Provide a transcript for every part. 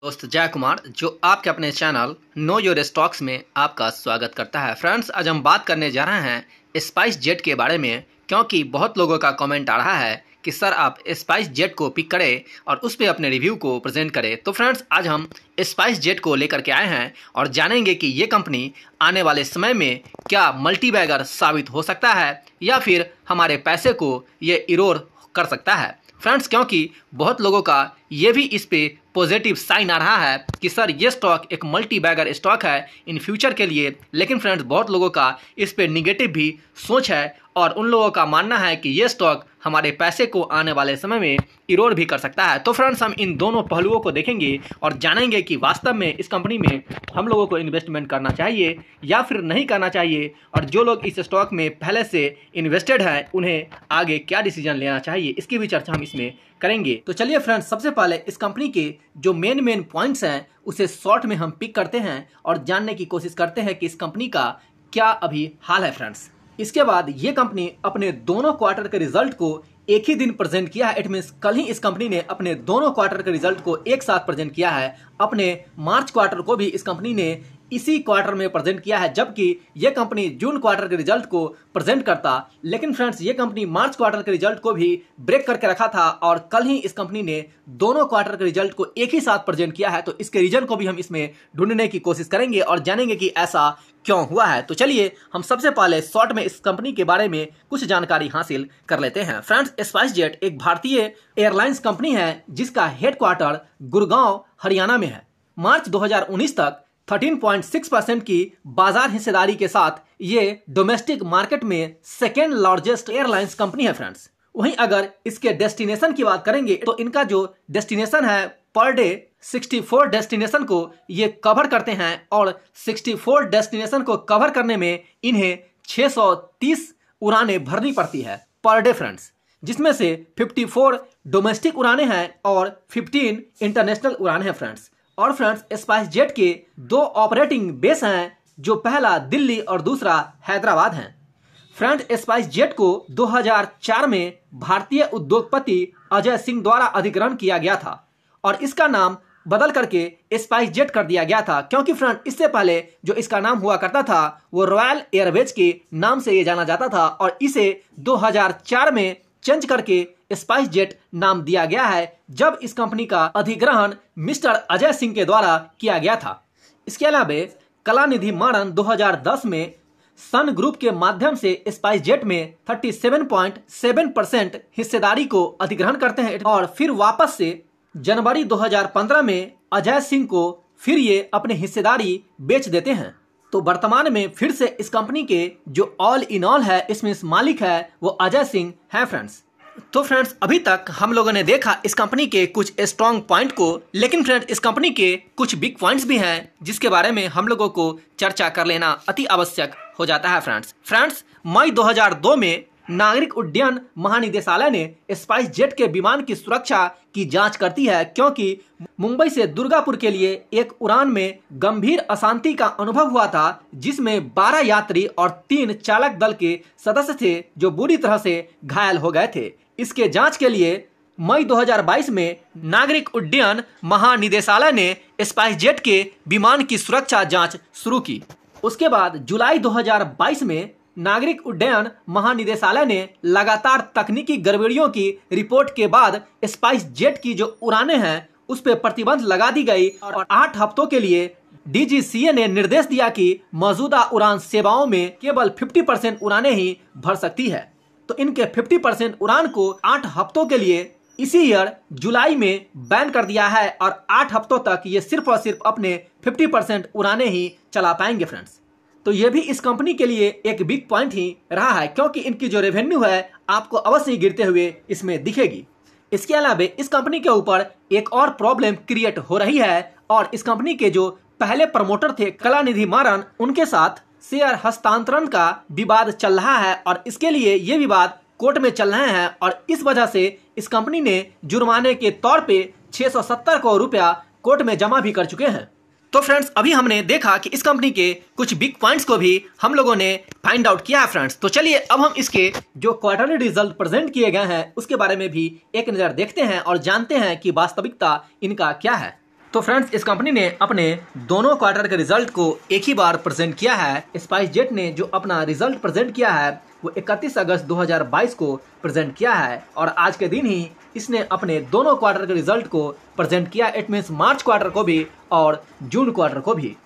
दोस्त जय कुमार जो आपके अपने चैनल नो योर स्टॉक्स में आपका स्वागत करता है। फ्रेंड्स, आज हम बात करने जा रहे हैं स्पाइस जेट के बारे में, क्योंकि बहुत लोगों का कमेंट आ रहा है कि सर आप स्पाइस जेट को पिक करें और उस पर अपने रिव्यू को प्रेजेंट करें। तो फ्रेंड्स, आज हम स्पाइस जेट को लेकर के आए हैं और जानेंगे कि ये कंपनी आने वाले समय में क्या मल्टीबैगर साबित हो सकता है या फिर हमारे पैसे को ये इरोर कर सकता है। फ्रेंड्स, क्योंकि बहुत लोगों का ये भी इस पे पॉजिटिव साइन आ रहा है कि सर ये स्टॉक एक मल्टी बैगर स्टॉक है इन फ्यूचर के लिए, लेकिन फ्रेंड्स बहुत लोगों का इस पे निगेटिव भी सोच है और उन लोगों का मानना है कि ये स्टॉक हमारे पैसे को आने वाले समय में इरोड भी कर सकता है। तो फ्रेंड्स, हम इन दोनों पहलुओं को देखेंगे और जानेंगे कि वास्तव में इस कंपनी में हम लोगों को इन्वेस्टमेंट करना चाहिए या फिर नहीं करना चाहिए, और जो लोग इस स्टॉक में पहले से इन्वेस्टेड हैं उन्हें आगे क्या डिसीजन लेना चाहिए, इसकी भी चर्चा हम इसमें करेंगे। तो चलिए फ्रेंड्स, सबसे पहले इस कंपनी के जो मेन पॉइंट्स हैं उसे शॉर्ट में हम पिक करते हैं और जानने की कोशिश करते हैं कि इस कंपनी का क्या अभी हाल है। फ्रेंड्स, इसके बाद ये कंपनी अपने दोनों क्वार्टर के रिजल्ट को एक ही दिन प्रेजेंट किया है। इट मींस कल ही इस कंपनी ने अपने दोनों क्वार्टर के रिजल्ट को एक साथ प्रेजेंट किया है। अपने मार्च क्वार्टर को भी इस कंपनी ने इसी क्वार्टर में प्रेजेंट किया है, जबकि ये कंपनी जून क्वार्टर के रिजल्ट को प्रेजेंट करता। लेकिन फ्रेंड्स, ये कंपनी मार्च क्वार्टर के रिजल्ट को भी ब्रेक करके रखा था और कल ही इस कंपनी ने दोनों क्वार्टर के रिजल्ट को एक ही साथ प्रेजेंट किया है। तो इसके रीजन को भी हम इसमें ढूंढने की कोशिश करेंगे और जानेंगे कि ऐसा क्यों हुआ है। तो चलिए हम सबसे पहले शॉर्ट में इस कंपनी के बारे में कुछ जानकारी हासिल कर लेते हैं। फ्रेंड्स, स्पाइस जेट एक भारतीय एयरलाइंस कंपनी है जिसका हेडक्वार्टर गुड़गांव हरियाणा में है। मार्च 2019 तक 13.6% की बाजार हिस्सेदारी के साथ ये डोमेस्टिक मार्केट में सेकेंड लार्जेस्ट एयरलाइंस कंपनी है। फ्रेंड्स, वहीं अगर इसके डेस्टिनेशन की बात करेंगे तो इनका जो डेस्टिनेशन है पर डे 64 डेस्टिनेशन को ये कवर करते हैं और 64 डेस्टिनेशन को कवर करने में इन्हें 630 उड़ानें भरनी पड़ती है पर डे फ्रेंड्स, जिसमें से 54 डोमेस्टिक उड़ानें हैं और 15 इंटरनेशनल उड़ानें हैं फ्रेंड्स। और फ्रेंड्स, स्पाइस जेट के दो ऑपरेटिंग बेस हैं, जो पहला दिल्ली और दूसरा हैदराबाद है। फ्रेंड्स, स्पाइस जेट को 2004 में भारतीय उद्योगपति अजय सिंह द्वारा अधिग्रहण किया गया था और इसका नाम बदल करके स्पाइस जेट कर दिया गया था, क्योंकि फ्रेंड इससे पहले जो इसका नाम हुआ करता था वो रॉयल एयरवेज के नाम से ये जाना जाता था और इसे 2004 में चेंज करके स्पाइस जेट नाम दिया गया है, जब इस कंपनी का अधिग्रहण मिस्टर अजय सिंह के द्वारा किया गया था। इसके अलावा कलानिधि मारन 2010 में सन ग्रुप के माध्यम से स्पाइस जेट में 37.7% हिस्सेदारी को अधिग्रहण करते हैं और फिर वापस से जनवरी 2015 में अजय सिंह को फिर ये अपनी हिस्सेदारी बेच देते हैं। तो वर्तमान में फिर से इस कंपनी के जो ऑल इन ऑल है, इसमें मालिक है वो अजय सिंह है। फ्रेंड्स, तो फ्रेंड्स अभी तक हम लोगों ने देखा इस कंपनी के कुछ स्ट्रॉन्ग पॉइंट को, लेकिन फ्रेंड्स इस कंपनी के कुछ वीक पॉइंट्स भी हैं जिसके बारे में हम लोगों को चर्चा कर लेना अति आवश्यक हो जाता है। फ्रेंड्स, मई 2002 में नागरिक उड्डयन महानिदेशालय ने स्पाइस जेट के विमान की सुरक्षा की जांच करती है, क्योंकि मुंबई से दुर्गापुर के लिए एक उड़ान में गंभीर अशांति का अनुभव हुआ था, जिसमें 12 यात्री और 3 चालक दल के सदस्य थे जो बुरी तरह से घायल हो गए थे। इसके जांच के लिए मई 2022 में नागरिक उड्डयन महानिदेशालय ने स्पाइस जेट के विमान की सुरक्षा जांच शुरू की। उसके बाद जुलाई 2022 में नागरिक उड्डयन महानिदेशालय ने लगातार तकनीकी गड़बड़ियों की रिपोर्ट के बाद स्पाइस जेट की जो उड़ानें हैं उस पर प्रतिबंध लगा दी गई और 8 हफ्तों के लिए डीजीसीए ने निर्देश दिया कि मौजूदा उड़ान सेवाओं में केवल 50% उड़ानें ही भर सकती है। तो इनके 50% उड़ान को 8 हफ्तों के लिए इसी ईयर जुलाई में बैन कर दिया है और 8 हफ्तों तक ये सिर्फ और सिर्फ अपने 50% उड़ानें ही चला पाएंगे। फ्रेंड्स, तो ये भी इस कंपनी के लिए एक बिग पॉइंट ही रहा है, क्योंकि इनकी जो रेवेन्यू है आपको अवश्य ही गिरते हुए इसमें दिखेगी। इसके अलावा इस कंपनी के ऊपर एक और प्रॉब्लम क्रिएट हो रही है और इस कंपनी के जो पहले प्रमोटर थे कलानिधि मारन, उनके साथ शेयर हस्तांतरण का विवाद चल रहा है और इसके लिए ये विवाद कोर्ट में चल रहे हैं और इस वजह से इस कंपनी ने जुर्माने के तौर पे 670 करोड़ रुपया कोर्ट में जमा भी कर चुके हैं। तो फ्रेंड्स, अभी हमने देखा कि इस कंपनी के कुछ बिग पॉइंट्स को भी हम लोगों ने फाइंड आउट किया है। फ्रेंड्स, तो चलिए अब हम इसके जो क्वार्टरली रिजल्ट प्रेजेंट किए गए हैं उसके बारे में भी एक नज़र देखते हैं और जानते हैं कि वास्तविकता इनका क्या है। तो फ्रेंड्स, इस कंपनी ने अपने दोनों क्वार्टर के रिजल्ट को एक ही बार प्रेजेंट किया है। स्पाइस जेट ने जो अपना रिजल्ट प्रेजेंट किया है वो 31 अगस्त 2022 को प्रेजेंट किया है और आज के दिन ही इसने अपने दोनों क्वार्टर के रिजल्ट को प्रेजेंट किया। इट मीन्स मार्च क्वार्टर को भी और जून क्वार्टर को भी।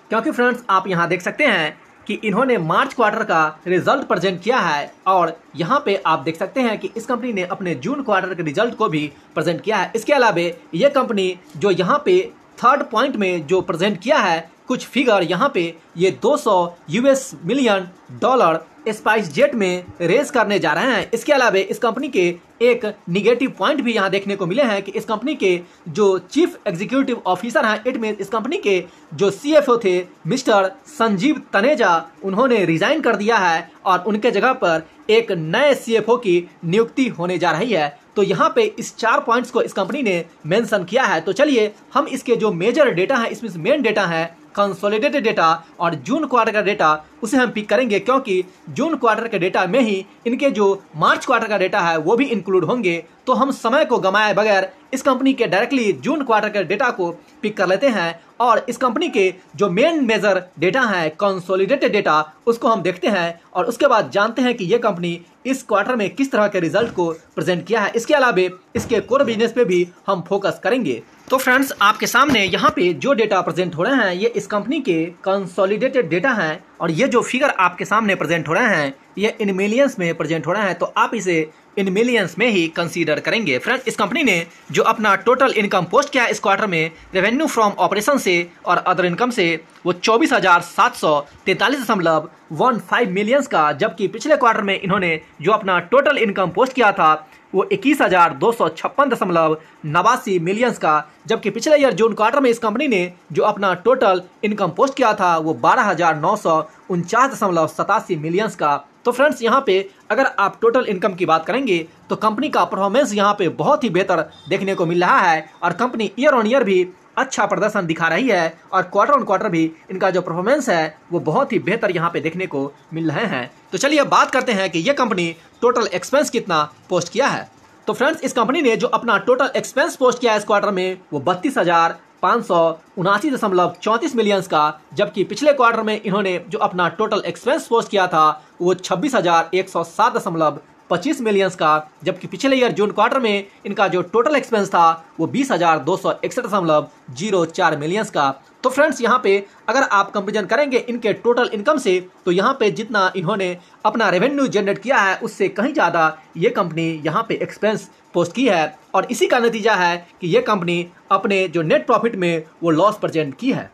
क्योंकि फ्रेंड्स, आप यहाँ देख सकते हैं कि इन्होंने मार्च क्वार्टर का रिजल्ट प्रेजेंट किया है और यहाँ पे आप देख सकते हैं कि इस कंपनी ने अपने जून क्वार्टर के रिजल्ट को भी प्रेजेंट किया है। इसके अलावा ये कंपनी जो यहाँ पे थर्ड पॉइंट में जो प्रेजेंट किया है कुछ फिगर, यहाँ पे ये 200 US million dollar spice jet में रेज करने जा रहे हैं। इसके अलावा इस कंपनी के एक निगेटिव पॉइंट भी यहाँ देखने को मिले हैं कि इस कंपनी के जो चीफ एग्जीक्यूटिव ऑफिसर हैं, इट मीन इस कंपनी के जो CFO थे मिस्टर संजीव तनेजा, उन्होंने रिजाइन कर दिया है और उनके जगह पर एक नए CFO की नियुक्ति होने जा रही है। तो यहाँ पे इस 4 पॉइंट्स को इस कंपनी ने मेंशन किया है। तो चलिए हम इसके जो मेजर डेटा है, इसमें मेन डेटा है कंसोलिडेटेड डेटा और जून क्वार्टर का डेटा, उसे हम पिक करेंगे क्योंकि जून क्वार्टर के डेटा में ही इनके जो मार्च क्वार्टर का डेटा है वो भी इंक्लूड होंगे। तो हम समय को गंवाए बगैर इस कंपनी के डायरेक्टली जून क्वार्टर के डेटा को पिक कर लेते हैं और इस कंपनी के जो मेन मेजर डेटा है कंसोलिडेटेड डेटा, उसको हम देखते हैं और उसके बाद जानते हैं कि ये कंपनी इस क्वार्टर में किस तरह के रिजल्ट को प्रेजेंट किया है। इसके अलावा इसके कोर बिजनेस पे भी हम फोकस करेंगे। तो फ्रेंड्स, आपके सामने यहाँ पे जो डेटा प्रेजेंट हो रहे हैं ये इस कंपनी के कंसोलिडेटेड डेटा हैं और ये जो फिगर आपके सामने प्रेजेंट हो रहे हैं ये इन मिलियंस में प्रेजेंट हो रहे हैं। तो आप इसे इन मिलियंस में ही कंसीडर करेंगे। फ्रेंड्स, इस कंपनी ने जो अपना टोटल इनकम पोस्ट किया है इस क्वार्टर में रेवेन्यू फ्रॉम ऑपरेशन से और अदर इनकम से वो 24,743.15 मिलियंस का, जबकि पिछले क्वार्टर में इन्होंने जो अपना टोटल इनकम पोस्ट किया था वो 21,256.89 मिलियंस का, जबकि पिछले ईयर जून क्वार्टर में इस कंपनी ने जो अपना टोटल इनकम पोस्ट किया था वो 12,949.87 मिलियंस का। तो फ्रेंड्स, यहाँ पे अगर आप टोटल इनकम की बात करेंगे तो कंपनी का परफॉर्मेंस यहाँ पे बहुत ही बेहतर देखने को मिल रहा है और कंपनी ईयर ऑन ईयर भी अच्छा प्रदर्शन दिखा रही है और क्वार्टर ऑन क्वार्टर भी इनका जो परफॉर्मेंस है वो बहुत ही बेहतर यहाँ पे देखने को मिल रहे हैं। तो चलिए अब बात करते हैं कि ये कंपनी टोटल एक्सपेंस कितना पोस्ट किया है। तो फ्रेंड्स, इस कंपनी ने जो अपना टोटल एक्सपेंस पोस्ट किया है इस क्वार्टर में वो 32,579.34 मिलियंस का, जबकि पिछले क्वार्टर में इन्होंने जो अपना टोटल एक्सपेंस पोस्ट किया था वो 26,107.25 मिलियंस का, जबकि पिछले ईयर जून क्वार्टर में इनका जो टोटल एक्सपेंस था वो 20,261.04 मिलियंस का। तो फ्रेंड्स, यहाँ पे अगर आप कंपेरिजन करेंगे इनके टोटल इनकम से तो यहाँ पे जितना इन्होंने अपना रेवेन्यू जनरेट किया है उससे कहीं ज़्यादा ये कंपनी यहाँ पे एक्सपेंस पोस्ट की है और इसी का नतीजा है कि ये कंपनी अपने जो नेट प्रॉफिट में वो लॉस प्रेजेंट की है।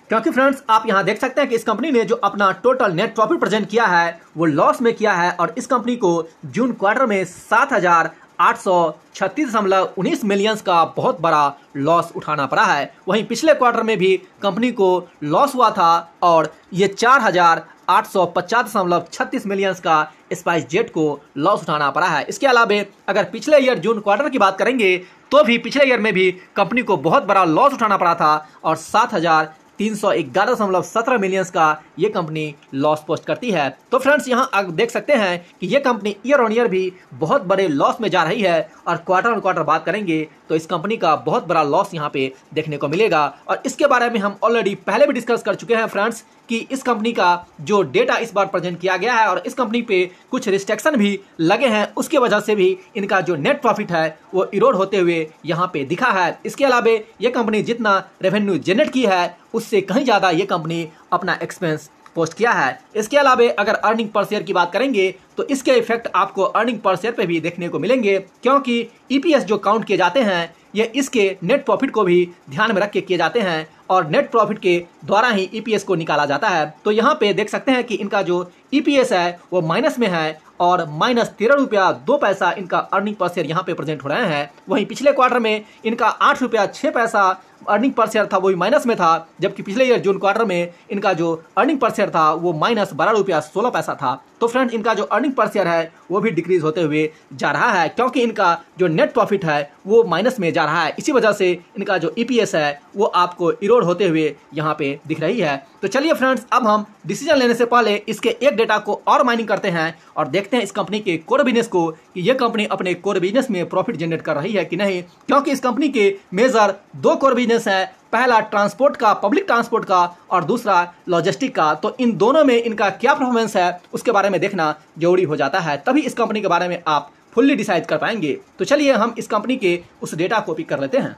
क्योंकि फ्रेंड्स, आप यहाँ देख सकते हैं कि इस कंपनी ने जो अपना टोटल नेट प्रॉफिट प्रेजेंट किया है वो लॉस में किया है और इस कंपनी को जून क्वार्टर में 7,836.19 मिलियंस का बहुत बड़ा लॉस उठाना पड़ा है। वहीं पिछले क्वार्टर में भी कंपनी को लॉस हुआ था और ये 4,850.36 मिलियंस का स्पाइस जेट को लॉस उठाना पड़ा है। इसके अलावा अगर पिछले ईयर जून क्वार्टर की बात करेंगे तो भी पिछले ईयर में भी कंपनी को बहुत बड़ा लॉस उठाना पड़ा था और 7,311.17 मिलियंस का ये कंपनी लॉस पोस्ट करती है। तो फ्रेंड्स, यहाँ आप देख सकते हैं कि ये कंपनी ईयर ऑन ईयर भी बहुत बड़े लॉस में जा रही है और क्वार्टर ऑन क्वार्टर बात करेंगे तो इस कंपनी का बहुत बड़ा लॉस यहाँ पे देखने को मिलेगा और इसके बारे में हम ऑलरेडी पहले भी डिस्कस कर चुके हैं फ्रेंड्स कि इस कंपनी का जो डेटा इस बार प्रेजेंट किया गया है और इस कंपनी पे कुछ रिस्ट्रिक्शन भी लगे हैं, उसके वजह से भी इनका जो नेट प्रॉफिट है वो इरोड होते हुए यहाँ पे दिखा है। इसके अलावा ये कंपनी जितना रेवेन्यू जनरेट की है उससे कहीं ज़्यादा ये कंपनी अपना एक्सपेंस पोस्ट किया है। इसके अलावा अगर अर्निंग पर शेयर की बात करेंगे तो इसके इफेक्ट आपको अर्निंग पर शेयर पे भी देखने को मिलेंगे क्योंकि ईपीएस जो काउंट किए जाते हैं ये इसके नेट प्रॉफिट को भी ध्यान में रख के किए जाते हैं और नेट प्रॉफिट के द्वारा ही ईपीएस को निकाला जाता है। तो यहाँ पे देख सकते हैं कि इनका जो ईपीएस है वो माइनस में है और -13.02 इनका अर्निंग पर शेयर यहाँ पे प्रेजेंट हो रहे हैं। वहीं पिछले क्वार्टर में इनका 8.06 अर्निंग पर शेयर था, वो भी माइनस में था, जबकि पिछले ईयर जून क्वार्टर में इनका जो अर्निंग पर शेयर था वो -12.16 था। तो फ्रेंड्स, इनका जो अर्निंग पर शेयर है वो भी डिक्रीज होते हुए जा रहा है क्योंकि इनका जो नेट प्रॉफिट है वो माइनस में जा रहा है। इसी वजह से इनका जो ईपीएस है वो आपको इरोड होते हुए यहाँ पे दिख रही है। तो चलिए फ्रेंड्स, अब हम डिसीजन लेने से पहले इसके एक डेटा को और माइनिंग करते हैं और देखते हैं इस कंपनी के कोर बिजनेस को कि ये कंपनी अपने कोर बिजनेस में प्रॉफिट जनरेट कर रही है कि नहीं, क्योंकि इस कंपनी के मेजर 2 कोर बिजनेस है। पहला ट्रांसपोर्ट का, पब्लिक ट्रांसपोर्ट का, और दूसरा लॉजिस्टिक का। तो इन दोनों में इनका क्या परफॉर्मेंस है उसके बारे में देखना जरूरी हो जाता है, तभी इस कंपनी के बारे में आप फुल्ली डिसाइड कर पाएंगे। तो चलिए हम इस कंपनी के उस डेटा को पिक कर लेते हैं।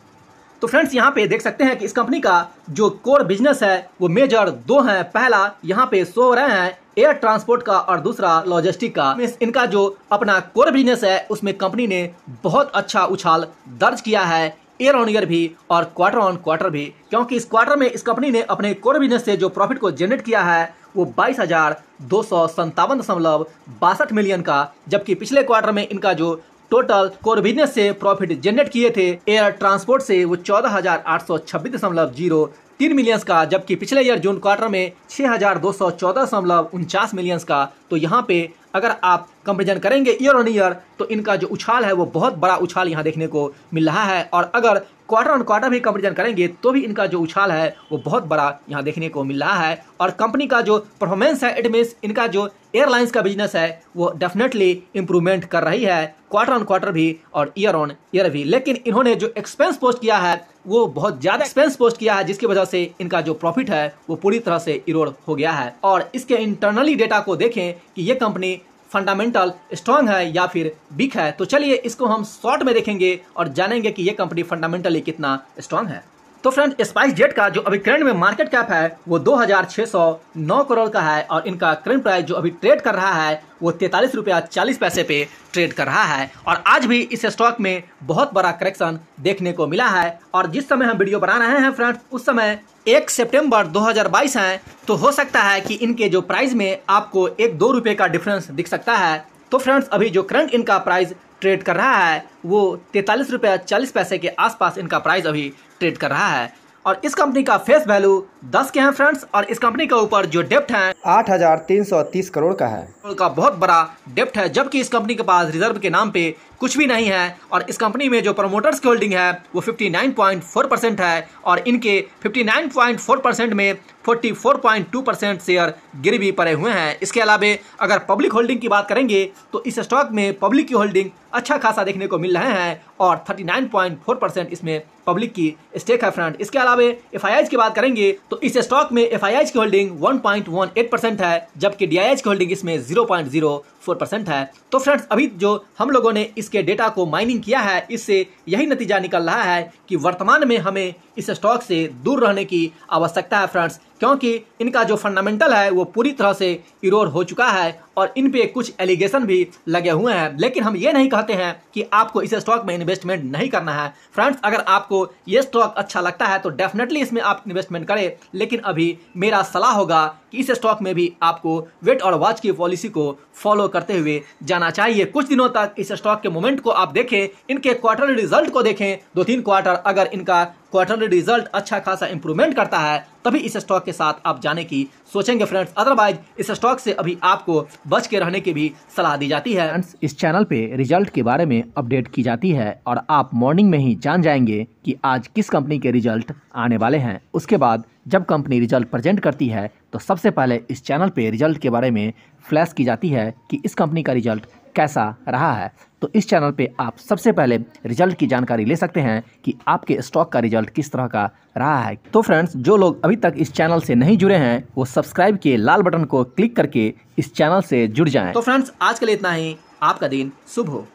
तो फ्रेंड्स यहाँ पे देख सकते हैं कि इस कंपनी का जो कोर बिजनेस है वो मेजर दो हैं। पहला यहाँ पे शो हो रहे हैं एयर ट्रांसपोर्ट का और दूसरा लॉजिस्टिक का। इनका जो अपना कोर बिजनेस है उसमें कंपनी ने बहुत अच्छा उछाल दर्ज किया है, ईयर ऑन ईयर भी और क्वार्टर ऑन क्वार्टर भी, क्योंकि इस क्वार्टर में इस कंपनी ने अपने कोर बिजनेस से जो प्रॉफिट को जनरेट किया है वो 22,257.62 मिलियन का, जबकि पिछले क्वार्टर में इनका जो टोटल कोर बिजनेस से प्रॉफिट जनरेट किए थे एयर ट्रांसपोर्ट से वो 14,826.03 मिलियंस का, जबकि पिछले ईयर जून क्वार्टर में 6,214.49 मिलियंस का। तो यहाँ पे अगर आप कंपेरिजन करेंगे ईयर ऑन ईयर तो इनका जो उछाल है वो बहुत बड़ा उछाल यहाँ देखने को मिल रहा है, और अगर क्वार्टर ऑन क्वार्टर भी कंपेरिजन करेंगे तो भी इनका जो उछाल है वो बहुत बड़ा यहाँ देखने को मिल रहा है। और कंपनी का जो परफॉर्मेंस है, इट मीन्स इनका जो एयरलाइंस का बिजनेस है वो डेफिनेटली इंप्रूवमेंट कर रही है, क्वार्टर ऑन क्वार्टर भी और ईयर ऑन ईयर भी। लेकिन इन्होंने जो एक्सपेंस पोस्ट किया है वो बहुत ज्यादा एक्सपेंस पोस्ट किया है, जिसकी वजह से इनका जो प्रॉफिट है वो पूरी तरह से इरोड हो गया है। और इसके इंटरनली डेटा को देखें कि ये कंपनी फंडामेंटल स्ट्रांग है या फिर वीक है। तो चलिए इसको हम शॉर्ट में देखेंगे और जानेंगे कि ये कंपनी फंडामेंटली कितना स्ट्रांग है। तो फ्रेंड, स्पाइस जेट का जो अभी करंट में मार्केट कैप है वो 2,609 करोड़ का है, और इनका करंट प्राइस जो अभी ट्रेड कर रहा है वो 43 रुपया 40 पैसे पे ट्रेड कर रहा है। और आज भी इस स्टॉक में बहुत बड़ा करेक्शन देखने को मिला है। और जिस समय हम वीडियो बना रहे हैं फ्रेंड्स, उस समय 1 सितंबर 2022 है, तो हो सकता है कि इनके जो प्राइस में आपको 1-2 रुपये का डिफरेंस दिख सकता है। तो फ्रेंड्स, अभी जो करंट इनका प्राइस ट्रेड कर रहा है वो 43 रुपया 40 पैसे के आसपास इनका प्राइस अभी ट्रेड कर रहा है। और इस कंपनी का फेस वैल्यू 10 के हैं फ्रेंड्स, और इस कंपनी के ऊपर जो डेप्ट है 8,330 करोड़ का है, का बहुत बड़ा डेप्ट है, जबकि इस कंपनी के पास रिजर्व के नाम पे कुछ भी नहीं है। और इस कंपनी में जो प्रमोटर्स की होल्डिंग है वो 59.4% है, और इनके 59.4% में 44.2% शेयर गिरवी पड़े हुए हैं। इसके अलावा अगर पब्लिक होल्डिंग की बात करेंगे तो इस स्टॉक में पब्लिक की होल्डिंग अच्छा खासा देखने को मिल रहे हैं, और 39.4% इसमें पब्लिक की स्टेक है फ्रेंड। इसके अलावा एफआईआईज की बात करेंगे तो इस स्टॉक में एफआईआईज की होल्डिंग 1.18% है, जबकि डीआईएच की होल्डिंग इसमें 0.04% है। तो फ्रेंड्स, अभी जो हम लोगों ने इसके डेटा को माइनिंग किया है, इससे यही नतीजा निकल रहा है कि वर्तमान में हमें इस स्टॉक से दूर रहने की आवश्यकता है फ्रेंड्स, क्योंकि इनका जो फंडामेंटल है वो पूरी तरह से इरोड हो चुका है, और इन पे कुछ एलिगेशन भी लगे हुए हैं। लेकिन हम ये नहीं कहते हैं कि आपको इस स्टॉक में इन्वेस्टमेंट नहीं करना है फ्रेंड्स। अगर आपको ये स्टॉक अच्छा लगता है तो डेफिनेटली इसमें आप इन्वेस्टमेंट करें, लेकिन अभी मेरा सलाह होगा कि इस स्टॉक में भी आपको वेट और वॉच की पॉलिसी को फॉलो करते हुए जाना चाहिए। कुछ दिनों तक इस स्टॉक के मोमेंट को आप देखें, इनके क्वार्टरली रिजल्ट को देखें, 2-3 क्वार्टर अगर इनका क्वार्टरली रिजल्ट अच्छा खासा इंप्रूवमेंट करता है तभी इस स्टॉक के साथ आप जाने की सोचेंगे फ्रेंड्स। अदरवाइज इस स्टॉक से अभी आपको बच के रहने की भी सलाह दी जाती है। फ्रेंड्स, इस चैनल पे रिजल्ट के बारे में अपडेट की जाती है, और आप मॉर्निंग में ही जान जाएंगे कि आज किस कंपनी के रिजल्ट आने वाले हैं। उसके बाद जब कंपनी रिजल्ट प्रेजेंट करती है तो सबसे पहले इस चैनल पे रिजल्ट के बारे में फ्लैश की जाती है कि इस कंपनी का रिजल्ट कैसा रहा है। तो इस चैनल पे आप सबसे पहले रिजल्ट की जानकारी ले सकते हैं कि आपके स्टॉक का रिजल्ट किस तरह का रहा है। तो फ्रेंड्स, जो लोग अभी तक इस चैनल से नहीं जुड़े हैं वो सब्सक्राइब के लाल बटन को क्लिक करके इस चैनल से जुड़ जाएं। तो फ्रेंड्स, आज के लिए इतना ही। आपका दिन शुभ हो।